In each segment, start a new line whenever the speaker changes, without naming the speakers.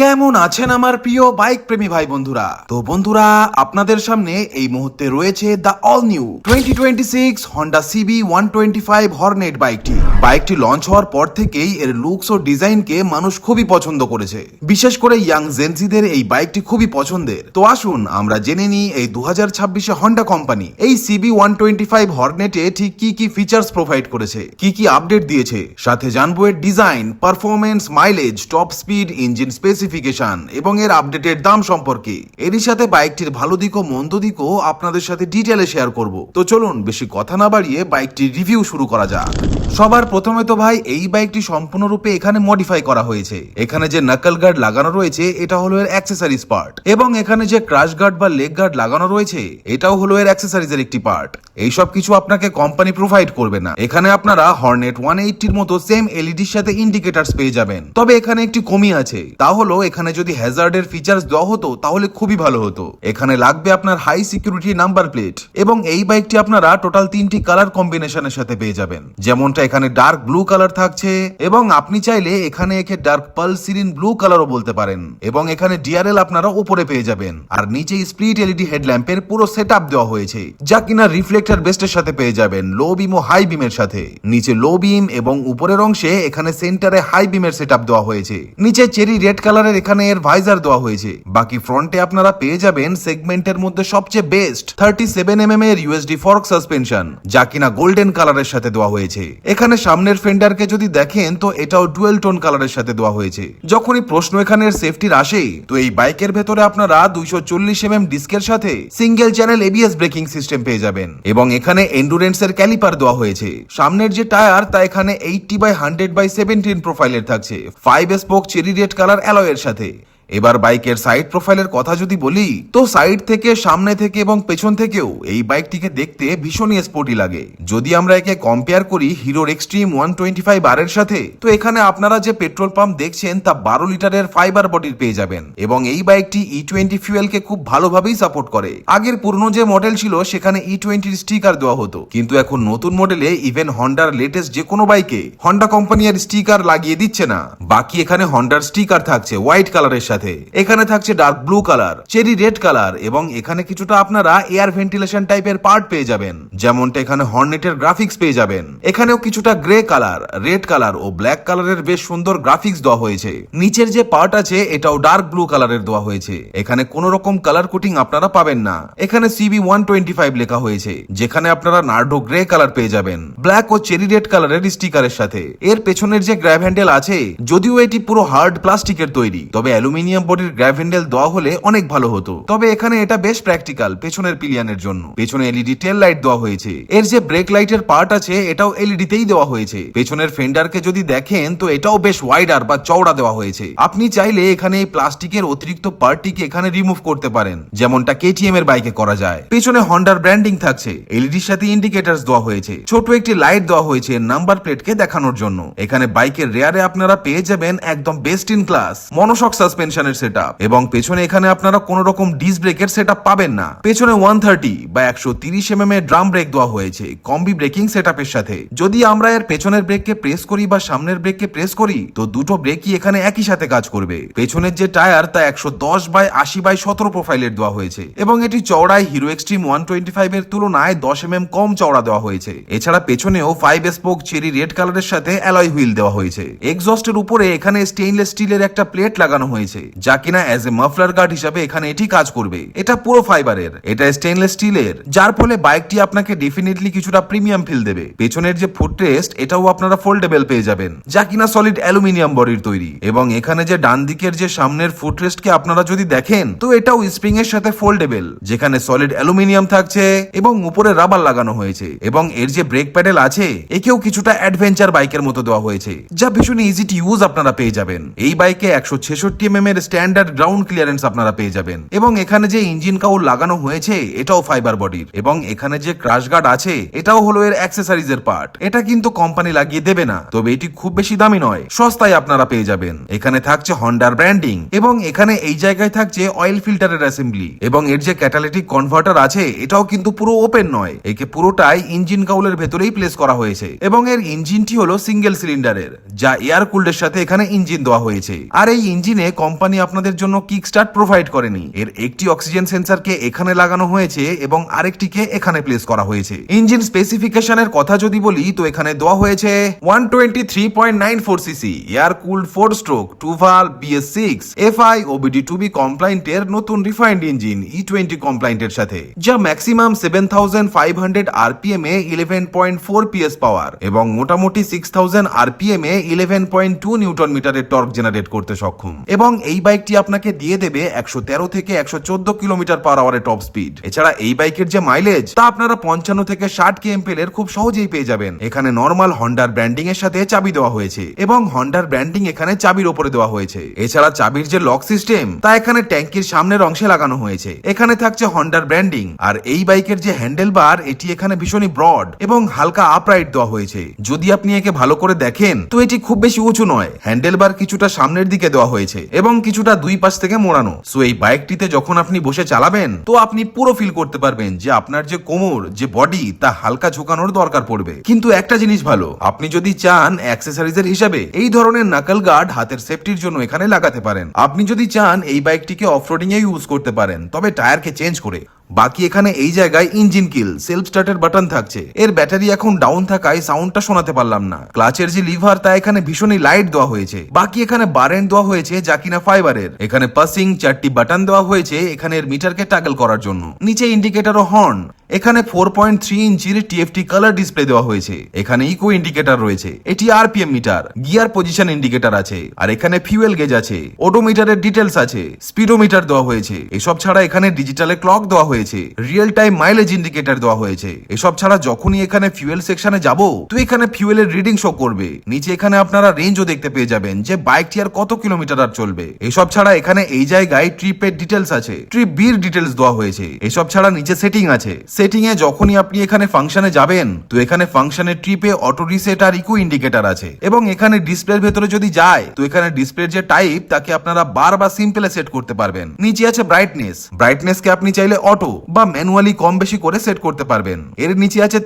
কেমন আছেন আমার প্রিয় বাইক প্রেমী ভাই বন্ধুরা? তো বন্ধুরা, আপনাদের সামনে এই মুহূর্তে রয়েছে the all new 2026 Honda CB 125 hornet বাইকটি লঞ্চ হওয়ার পর থেকেই এর লুকস ও ডিজাইনকে মানুষ খুবই পছন্দ করেছে। বিশেষ করে ইয়াং জেনজিদের এই বাইকটি খুবই পছন্দের। তো আসুন আমরা জেনে নিই এই 2026-এ হন্ডা কোম্পানি এই সিবি 125 হর্নেটে ঠিক কি কি ফিচার্স প্রোভাইড করেছে, কি কি আপডেট দিয়েছে, সাথে জানবো এর design, performance, mileage, top speed, engine specification এবং এর আপডেটের দাম সম্পর্কে। এরই সাথে বাইকটির ভালো দিক ও মন্দ দিকও আপনাদের সাথে ডিটেইলে শেয়ার করব। তো চলুন বেশি কথা না বাড়িয়ে বাইকটির রিভিউ শুরু করা যাক। সবার প্রথমে তো ভাই এই বাইকটি সম্পূর্ণরূপে এখানে মডিফাই করা হয়েছে। এখানে যে নাকল গার্ড লাগানো রয়েছে এটা হলো এর অ্যাক্সেসরিজ পার্ট, এবং এখানে যে ক্রাশ গার্ড বা লেগ গার্ড লাগানো রয়েছে এটাও হলো এর অ্যাক্সেসরিজের একটি পার্ট। এই সব কিছু আপনাকে কোম্পানি প্রোভাইড করবে না। এখানে আপনারা হর্নেট 180-র মতো সেম এলইডির সাথে ইন্ডিকেটরস পেয়ে যাবেন। তবে এখানে একটি কমি আছে, তা হলো এখানে যদি হ্যাজার্ডের ফিচার্স দেওয়া হতো তাহলে খুবই ভালো হতো। এখানে লাগবে আপনার হাই সিকিউরিটি নাম্বার প্লেট, এবং এই বাইকটি আপনারা টোটাল 3টি কালার কম্বিনেশনের সাথে পেয়ে যাবেন। যেমনটা এখানে ডার্ক ব্লু কালার থাকছে, এবং আপনি চাইলে এখানে একে ডার্ক পার্ল সিরিন ব্লু কালারও বলতে পারেন, এবং এখানে ডিআরএল আপনারা উপরে পেয়ে যাবেন। আর নিচে স্প্লিট এলইডি হেডল্যাম্পের পুরো সেটআপ দেওয়া হয়েছে, যা কিনা রিফ্লেক্টর বেস্টের সাথে পেয়ে যাবেন, লো বিম ও হাই বিমের সাথে। নিচে লো বিম এবং উপরের অংশে এখানে সেন্টারে হাই বিমের সেটআপ দেওয়া হয়েছে। নিচে চেরি রেড কালারের এখানে এর ভাইজার দেওয়া হয়েছে। বাকি ফ্রন্টে আপনারা পেয়ে যাবেন সেগমেন্টের মধ্যে সবচেয়ে বেস্ট 37mm এর ইউএসডি ফর্ক সাসপেনশন, যা কিনা গোল্ডেন কালারের সাথে দেওয়া হয়েছে। এখানে সামনের ফেন্ডারকে যদি দেখেন তো এটাও ডুয়েল টোন কালারের সাথে দেওয়া হয়েছে। যখনই প্রশ্ন এখানে সেফটির আসে, তো এই বাইকের ভেতরে আপনারা 240mm ডিস্কের সাথে single channel ABS braking system পেয়ে যাবেন, এবং এখানে এন্ডুরেন্সের ক্যালিপার দেওয়া হয়েছে। সামনের যে টায়ার তা এখানে 80/100/17 প্রোফাইলের থাকছে, 5 স্পোক চেরি রেড কালার অ্যালয়ের সাথে। এবার বাইকের সাইড প্রোফাইলের কথা যদি বলি, তো সাইড থেকে, সামনে থেকে এবং পেছন থেকেও এই বাইকটিকে দেখতে ভীষণই স্পোর্টি লাগে। যদি আমরা একে কম্পেয়ার করি হিরোর এক্সট্রিম 125R এর সাথে, তো এখানে আপনারা যে পেট্রোল পাম্প দেখছেন তা 12 লিটারের ফাইবার বডির পেয়ে যাবেন, এবং এই বাইকটি E20 ফুয়েলকে খুব ভালোভাবেই সাপোর্ট করে। আগের পুরনো যে মডেল ছিল সেখানে E20 স্টিকার দেওয়া হতো, কিন্তু এখন নতুন মডেলে ইভেন হন্ডার লেটেস্ট যে কোনো বাইকে হন্ডা কোম্পানি আর স্টিকার লাগিয়ে দিচ্ছে না। বাকি এখানে হন্ডার স্টিকার থাকছে হোয়াইট কালারের সাথে, এখানে থাকছে dark blue colour, cherry red colour, এবং এখানে কিছুটা আপনারা এয়ার ভেন্টিলেশন টাইপের পার্ট পেয়ে যাবেন, যেমনটা এখানে হর্নেটের গ্রাফিক্স পেয়ে যাবেন। এখানেও কিছুটা গ্রে কালার, রেড কালার ও ব্ল্যাক কালারের বেশ সুন্দর গ্রাফিক্স দেওয়া হয়েছে। নিচের যে পার্ট আছে এটাও ডার্ক ব্লু কালারের দেওয়া হয়েছে। এখানে কোন রকম কালার কোটিং আপনারা পাবেন না। এখানে সিবি 125 লেখা হয়েছে, যেখানে আপনারা নার্ডো গ্রে কালার পেয়ে যাবেন ব্ল্যাক ও চেরি রেড কালারের স্টিকারের সাথে। এর পেছনের যে গ্র্যাব হ্যান্ডেল আছে, যদিও এটি পুরো হার্ড প্লাস্টিকের তৈরি, তবে অ্যালুমিনিয়াম বডির গ্র্যাব হ্যান্ডেল দেওয়া হলে অনেক ভালো হতো। তবে এখানে এটা বেশ প্র্যাকটিক্যাল পেছনের পিলিয়নের জন্য। পেছনে এলইডি টেল লাইট দেওয়া হয়েছে। এর যে ব্রেক লাইটের পার্ট আছে এটাও এলইডি তেই দেওয়া হয়েছে। পেছনের ফেন্ডারকে যদি দেখেন তো এটাও বেশ ওয়াইডার বা চওড়া দেওয়া হয়েছে। আপনি চাইলে এখানে এই প্লাস্টিকের অতিরিক্ত পার্টটিকে এখানে রিমুভ করতে পারেন, যেমনটা কেটিএম এর বাইকে করা যায়। পেছনে হন্ডার ব্র্যান্ডিং থাকছে, এলইডির সাথে ইন্ডিকেটরস দেওয়া হয়েছে, ছোট একটি লাইট দেওয়া হয়েছে নাম্বার প্লেটকে দেখানোর জন্য। এখানে বাইকের রেয়ারে আপনারা পেয়ে যাবেন একদম best in class monoshock suspension setup, এবং পেছনে এখানে আপনারা কোন রকম ডিস্ক ব্রেকের সেটআপ পাবেন না। পেছনে 130/130mm এর ড্রাম ব্রেক দেওয়া হয়েছে কম্বি ব্রেকিং সেটআপের সাথে। যদি আমরা এর পেছনের ব্রেককে প্রেস করি বা সামনের ব্রেককে প্রেস করি, তো দুটো ব্রেকই এখানে একই সাথে কাজ করবে। পেছনের যে টায়ার তা 110/80/17 প্রোফাইলের দেওয়া হয়েছে, এবং এটি চওড়ায় হিরো এক্সট্রিম 125 এর তুলনায় 10mm কম চওড়া দেওয়া হয়েছে। এছাড়া পেছনেও 5 স্পোক চেরি রেড কালারের সাথে অ্যালয় হুইল দেওয়া হয়েছে। এক্সস্টের উপরে এখানে স্টেইনলেস স্টিলের একটা প্লেট লাগানো হয়েছে, যা কিনা অ্যাজ এ মাফলার গার্ড হিসাবে এখানে এটি কাজ করবে। এটা পুরো ফাইবারের, এটা স্টেইনলেস স্টিলের, যার ফলে বাইকটি আপনাকে ডেফিনেটলি কিছুটা প্রিমিয়াম ফিল দেবে। পেছনের যে ফুটরেস্ট এটাও আপনারা ফোল্ডেবল পেয়ে যাবেন, যা কিনা সলিড অ্যালুমিনিয়াম বডির তৈরি। এবং এখানে যে ডান দিকের যে সামনের ফুটরেস্টকে আপনারা যদি দেখেন তো এটাও স্প্রিং এর সাথে ফোল্ডেবল, যেখানে সলিড অ্যালুমিনিয়াম থাকছে এবং উপরে রাবার লাগানো হয়েছে। এবং এর যে ব্রেক প্যাডেল আছে একেও কিছুটা অ্যাডভেঞ্চার বাইকের মতো দেওয়া হয়েছে, যা ভীষণ ইজি টু ইউজ আপনারা পেয়ে যাবেন। এই বাইকে 166mm এর স্ট্যান্ডার্ড গ্রাউন্ড ক্লিয়ারেন্স আপনারা পেয়ে যাবেন, এবং এখানে যে ইঞ্জিন কাউল লাগানো হয়েছে এটাও ফাইবার বডির, এবং এখানে যে ক্রাশ গার্ড আছে এটাও হলো এর অ্যাক্সেসরিজের পার্ট। এটা কিন্তু কোম্পানি লাগিয়ে দেবে না, তবে এটি খুব বেশি দামি নয়, সস্তায় আপনারা পেয়ে যাবেন। এখানে থাকছে হন্ডার ব্র্যান্ডিং, এবং এখানে এই জায়গায় থাকছে অয়েল ফিল্টারের অ্যাসেম্বলি, এবং এর যে ক্যাটালিটিক কনভার্টার আছে এটাও কিন্তু পুরো ওপেন নয়, একে পুরোটাই ইঞ্জিন কাউলের ভেতরেই প্লেস করা হয়েছে। এবং এর ইঞ্জিনটি হলো সিঙ্গেল সিলিন্ডারের, যা এয়ার কুল্ডের সাথে এখানে ইঞ্জিন দেওয়া হয়েছে। আর এই ইঞ্জিনে কোম্পানি কোম্পানি আপনাদের জন্য কিক স্টার্ট প্রোভাইড করেনি। এর একটি অক্সিজেন সেন্সরকে এখানে লাগানো হয়েছে এবং আরেকটিকে এখানে প্লেস করা হয়েছে। ইঞ্জিন স্পেসিফিকেশনের কথা যদি বলি তো এখানে দেওয়া হয়েছে 123.94 CC air cooled 4 stroke 2 valve BS6 FI OBD2B কমপ্লায়েন্টের নতুন রিফাইন্ড ইঞ্জিন E20 কমপ্লায়েন্টের সাথে, যা ম্যাক্সিমাম 7500 RPM এ 11.4 PS পাওয়ার এবং মোটামুটি 6000 RPM এ 11.2 নিউটন মিটারের টর্ক জেনারেট করতে সক্ষম। এবং এই বাইকটি আপনাকে দিয়ে দেবে 113 থেকে 114 কিলোমিটার পার আওয়ারে টপ স্পিড। এছাড়া এই বাইকের যে মাইলেজ তা আপনারা 55 থেকে 60 kmpl এর খুব সহজেই পেয়ে যাবেন। এখানে নরমাল হন্ডার ব্র্যান্ডিং এর সাথে চাবি দেওয়া হয়েছে এবং হন্ডার ব্র্যান্ডিং এখানে চাবির উপরে দেওয়া হয়েছে। এছাড়া চাবির যে লক সিস্টেম তা এখানে ট্যাঙ্কির সামনের অংশে লাগানো হয়েছে। এখানে থাকছে হন্ডার ব্র্যান্ডিং। আর এই বাইকের যে হ্যান্ডেল বার এটি এখানে ভীষণই ব্রড এবং হালকা আপরাইট দেওয়া হয়েছে। যদি আপনি একে ভালো করে দেখেন তো এটি খুব বেশি উঁচু নয়, হ্যান্ডেল বার কিছুটা সামনের দিকে দেওয়া হয়েছে এবং কিছুটা দুই পাশ থেকে মোড়ানো। সো এই বাইকটিতে যখন আপনি বসে চালাবেন তো আপনি পুরো ফিল করতে পারবেন যে আপনার যে কোমর যে বডি তা হালকা ঝুঁকানোর দরকার পড়বে। কিন্তু একটা জিনিস ভালো, আপনি যদি চান অ্যাক্সেসরিজের হিসাবে এই ধরনের নাকল গার্ড হাতের সেফটির জন্য এখানে লাগাতে পারেন। আপনি যদি চান এই বাইকটিকে অফরোডিং এ ইউজ করতে পারেন, তবে টায়ারকে চেঞ্জ করে। বাকি এখানে এই জায়গায় ইঞ্জিন কিল সেলফ স্টার্টের বাটন থাকছে। এর ব্যাটারি এখন ডাউন থাকায় সাউন্ডটা শোনাতে পারলাম না। ক্লাচের যে লিভার তা এখানে ভীষণই লাইট দেওয়া হয়েছে। বাকি এখানে বার এন্ড দেওয়া হয়েছে যা কিনা ফাইবারের। এখানে পাসিং 4টি বাটন দেওয়া হয়েছে এখানে এর মিটারকে টাগল করার জন্য। নিচে ইন্ডিকেটর ও হর্ন। এখানে 4.3 ইঞ্চির TFT কালার ডিসপ্লে দেওয়া হয়েছে। এখানে ইকো ইন্ডিকেটর রয়েছে, এটি RPM meter, gear position indicator আছে, আর এখানে ফিউয়েল গেজ আছে, ওডোমিটারের ডিটেলস আছে, স্পিডোমিটার দেওয়া হয়েছে। এসব ছাড়া এখানে ডিজিটালে ক্লক দেওয়া হয়েছে, রিয়েল টাইম মাইলেজ ইন্ডিকেটর দেওয়া হয়েছে। এসব ছাড়া যখনই এখানে ফিউয়েল সেকশনে যাব তো এখানে ফিউয়েলের রিডিং শো করবে। নিচে এখানে আপনারা রেঞ্জও দেখতে পেয়ে যাবেন যে বাইকটি আর কত কিলোমিটার আর চলবে। এসব ছাড়া এখানে এই জায়গায় ট্রিপের ডিটেলস আছে, ট্রিপ বির ডিটেলস দেওয়া হয়েছে। এসব ছাড়া নিচে সেটিং আছে। সেটিং এ যখনই আপনি এখানে ফাংশনে যাবেন তো এখানে ফাংশনের ট্রিপে অটো রিসেট আর ইকো ইন্ডিকেটর আছে। এবং এখানে ডিসপ্লের ভেতরে যদি যায় তো এখানে ডিসপ্লের যে টাইপ তাকে আপনারা বার বা সিম্পলে সেট করতে পারবেন। নিচে আছে ব্রাইটনেস কে আপনি চাইলে অটো বা ম্যানুয়ালি কম বেশি করে সেট করতে পারবেন। এর নিচে আছে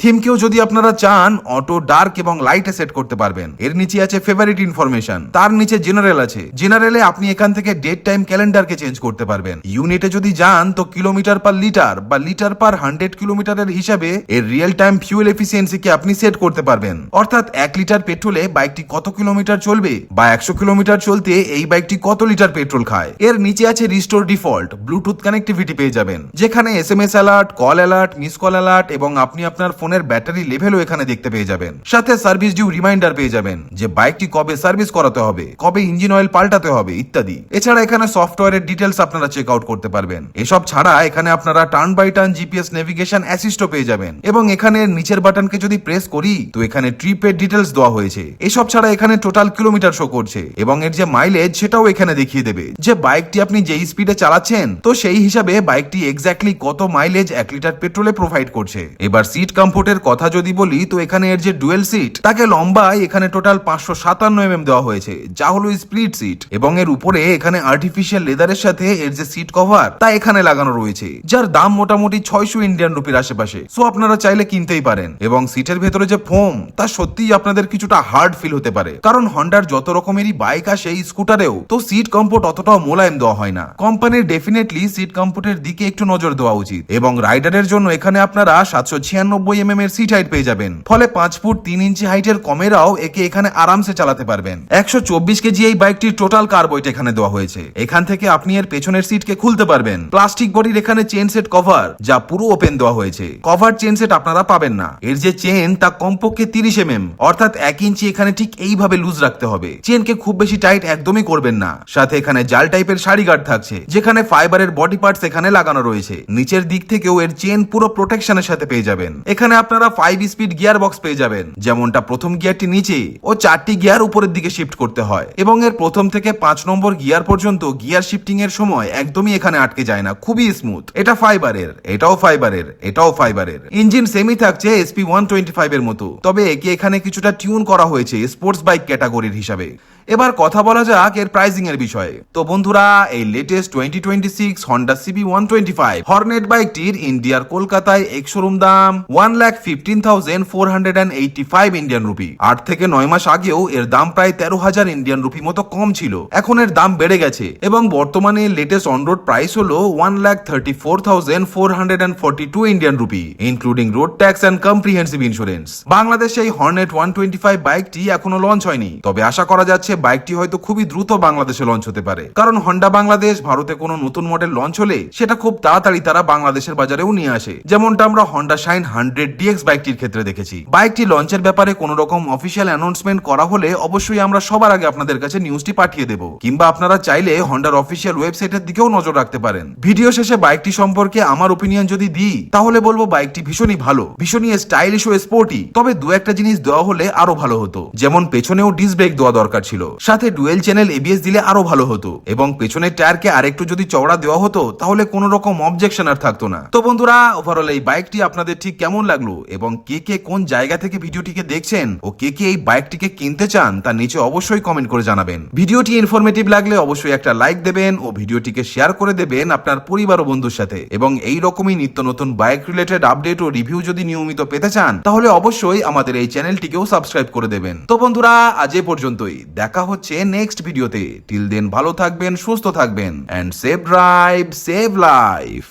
থিমকেও যদি আপনারা চান অটো, ডার্ক এবং লাইটে সেট করতে পারবেন। এর নিচে আছে ফেভারিট ইনফরমেশন, তার নিচে জেনারেল আছে। জেনারেলে আপনি এখান থেকে ডেট টাইম ক্যালেন্ডারকে চেঞ্জ করতে পারবেন। ইউনিটে যদি যান তো কিলোমিটার পার লিটার বা লিটার পার 100 কিলোমিটারের হিসাবে এর রিয়েল টাইম ফিউয়েল এফিসিয়েন্সিকে আপনি সেট করতে পারবেন। অর্থাৎ 1 লিটার পেট্রোলে বাইকটি কত কিলোমিটার চলবে বা 100 কিলোমিটার চলতে এই বাইকটি কত লিটার পেট্রোল খায়। এর নিচে আছে রিস্টোর ডিফল্ট, ব্লুটুথ কানেক্টিভিটি পেয়ে যাবেন, যেখানে SMS alert, call alert, miss call alert এবং আপনি আপনার ফোনের ব্যাটারি লেভেলও এখানে দেখতে পেয়ে যাবেন। সাথে সার্ভিস ডিউ রিমাইন্ডার পেয়ে যাবেন যে বাইকটি কবে সার্ভিস করাতে হবে, কবে ইঞ্জিন অয়েল পাল্টাতে হবে ইত্যাদি। এছাড়া এখানে সফটওয়্যারের ডিটেলস আপনারা চেক আউট করতে পারবেন। এসব ছাড়া এখানে আপনারা turn by turn GPS navigation অ্যাসিস্টও পেয়ে যাবেন। এবং এখানে নিচের বাটনকে যদি প্রেস করি তো এখানে ট্রিপের ডিটেলস দেওয়া হয়েছে। এসব ছাড়া এখানে টোটাল কিলোমিটার শো করছে এবং এর যে মাইলেজ সেটাও এখানে দেখিয়ে দেবে যে বাইকটি আপনি যেই স্পিডে চালাচ্ছেন তো সেই হিসাবে বাইকটি এক্স্যাক্টলি কত মাইলেজ 1 লিটার পেট্রোলে প্রোভাইড করছে। এবার সিট কমফোর্টের কথা যদি বলি তো এখানে এর যে ডুয়েল সিট তাকে লম্বায় এখানে টোটাল 557 mm দেওয়া হয়েছে, যা হলো স্প্লিট সিট। এবং এর উপরে এখানে আর্টিফিশিয়াল লেদারের সাথে এর যে সিট কভার তা এখানে লাগানো রয়েছে, যার দাম মোটামুটি 600 ইন্ডিয়ান রুপির আশেপাশে। সো আপনারা চাইলে কিনতেই পারেন। এবং সিটের ভেতরে যে ফোম তা সত্যিই আপনাদের কিছুটা হার্ড ফিল হতে পারে, কারণ হন্ডার যত রকমেরই বাইক আসে স্কুটারেও তো সিট কমফোর্ট অতটাও মোলায়েম দেওয়া হয় না। কোম্পানির ডেফিনেটলি সিট কমফোর্টের দিকে একটু নজর দেওয়া উচিত। এবং রাইডারের জন্য এখানে আপনারা 796 mm এর সিট হাইট পেয়ে যাবেন, ফলে 5 ফুট 3 ইঞ্চি হাইটের কমেরাও একে এখানে আরামসে চালাতে পারবেন। 124 কেজি এই বাইকটির টোটাল কার ওয়েট এখানে দেওয়া হয়েছে। এখান থেকে আপনি এর পেছনের সিটকে খুলতে পারবেন। প্লাস্টিক বডির এখানে চেন সেট কভার যা পুরো ওপেন দেওয়া হয়েছে। কভার চেন সেট আপনারা পাবেন না। এর যে চেন তা কমপক্ষে 30 mm অর্থাৎ 1 ইঞ্চি এখানে ঠিক এইভাবে লুজ রাখতে হবে। চেনকে খুব বেশি টাইট একদমই করবেন না। সাথে এখানে জাল টাইপের সারি গার্ড থাকছে, যেখানে ফাইবারের বডি পার্টস এখানে লাগানো রয়েছে। নিচের দিক থেকেও এর চেন পুরো প্রোটেকশনের সাথে পেয়ে যাবেন। এখানে আপনারা 5 স্পিড গিয়ার বক্স পেয়ে যাবেন, যেমনটা প্রথম গিয়ারটি নিচে ও 4টি গিয়ার উপরের দিকে শিফট করতে হয়। এবং এর প্রথম থেকে 5 নম্বর গিয়ার পর্যন্ত গিয়ার শিফটিং এর সময় একদমই এখানে আটকে যায় না, খুবই স্মুথ। এটা ফাইবারের, এটাও ফাইবারের, এটাও ফাইবারের। ইঞ্জিন সেমি থাকছে SP125 এর মতো, তবে একে এখানে কিছুটা টিউন করা হয়েছে স্পোর্টস বাইক ক্যাটাগরির হিসাবে। এবার কথা বলা যাক এর প্রাইসিং এর বিষয়ে। তো বন্ধুরা, এই লেটেস্ট 2026 হন্ডা সিবি 125 হর্নেট বাইকটির ইন্ডিয়ার কলকাতায় এক্স শোরুম দাম 1,15,485 ইন্ডিয়ান রুপি। 8 থেকে 9 মাস আগেও এর দাম প্রায় 13,000 ইন্ডিয়ান রুপি মতো কম ছিল। এখন এর দাম বেড়ে গেছে এবং বর্তমানে লেটেস্ট অন রোড প্রাইস হলো 1,34,442 Indian rupee, including road tax and comprehensive insurance. বাংলাদেশে এই হর্নেট 125 বাইকটি এখনো লঞ্চ হয়নি, তবে আশা করা যাচ্ছে বাইকটি হয়তো খুবই দ্রুত বাংলাদেশে লঞ্চ হতে পারে, কারণ হন্ডা বাংলাদেশ ভারতে কোনো নতুন মডেল লঞ্চ হলে সেটা খুব তাড়াতাড়ি তারা বাংলাদেশের বাজারেও নিয়ে আসে, যেমনটা আমরা হন্ডা শাইন 100 ডিএক্স বাইকটির ক্ষেত্রে দেখেছি। বাইকটি লঞ্চের ব্যাপারে কোনো রকম অফিসিয়াল অ্যানাউন্সমেন্ট করা হলে অবশ্যই আমরা সবার আগে আপনাদের কাছে নিউজটি পাঠিয়ে দেব, কিংবা আপনারা চাইলে হন্ডার অফিসিয়াল ওয়েবসাইটের দিকেও নজর রাখতে পারেন। ভিডিও শেষে বাইকটি সম্পর্কে আমার ওপিনিয়ন যদি দিই, তাহলে বলবো বাইকটি ভীষণই ভালো, ভীষণই স্টাইলিশ ও স্পোর্টি। তবে দু একটা জিনিস দেওয়া হলে আরো ভালো হতো, যেমন পেছনেও ডিস্ক ব্রেক দেওয়া দরকার ছিল, সাথে ডুয়েল চ্যানেল এবিএস দিলে আরো ভালো হতো, এবং পেছনের টায়ারকে আরেকটু যদি চওড়া দেওয়া হতো তাহলে কোনো রকম অবজেকশন আর থাকতো না। তো বন্ধুরা, ওভারঅল এই বাইকটি আপনাদের ঠিক কেমন লাগলো, এবং কে কে কোন জায়গা থেকে ভিডিওটিকে দেখছেন ও কে কে এই বাইকটিকে কিনতে চান তা নিচে অবশ্যই কমেন্ট করে জানাবেন। ভিডিওটি ইনফরমেটিভ লাগলে অবশ্যই একটা লাইক দেবেন ও ভিডিওটিকে শেয়ার করে দেবেন আপনার পরিবার ও বন্ধুর সাথে, এবং এই রকমই নিত্য নতুন বাইক রিলেটেড আপডেট ও রিভিউ যদি নিয়মিত পেতে চান তাহলে অবশ্যই আমাদের এই চ্যানেলটিকেও সাবস্ক্রাইব করে দেবেন। তো বন্ধুরা, আজ এ পর্যন্তই, দেখা হচ্ছে নেক্সট ভিডিওতে। টিল দেন ভালো থাকবেন, সুস্থ থাকবেন, and safe drive save life.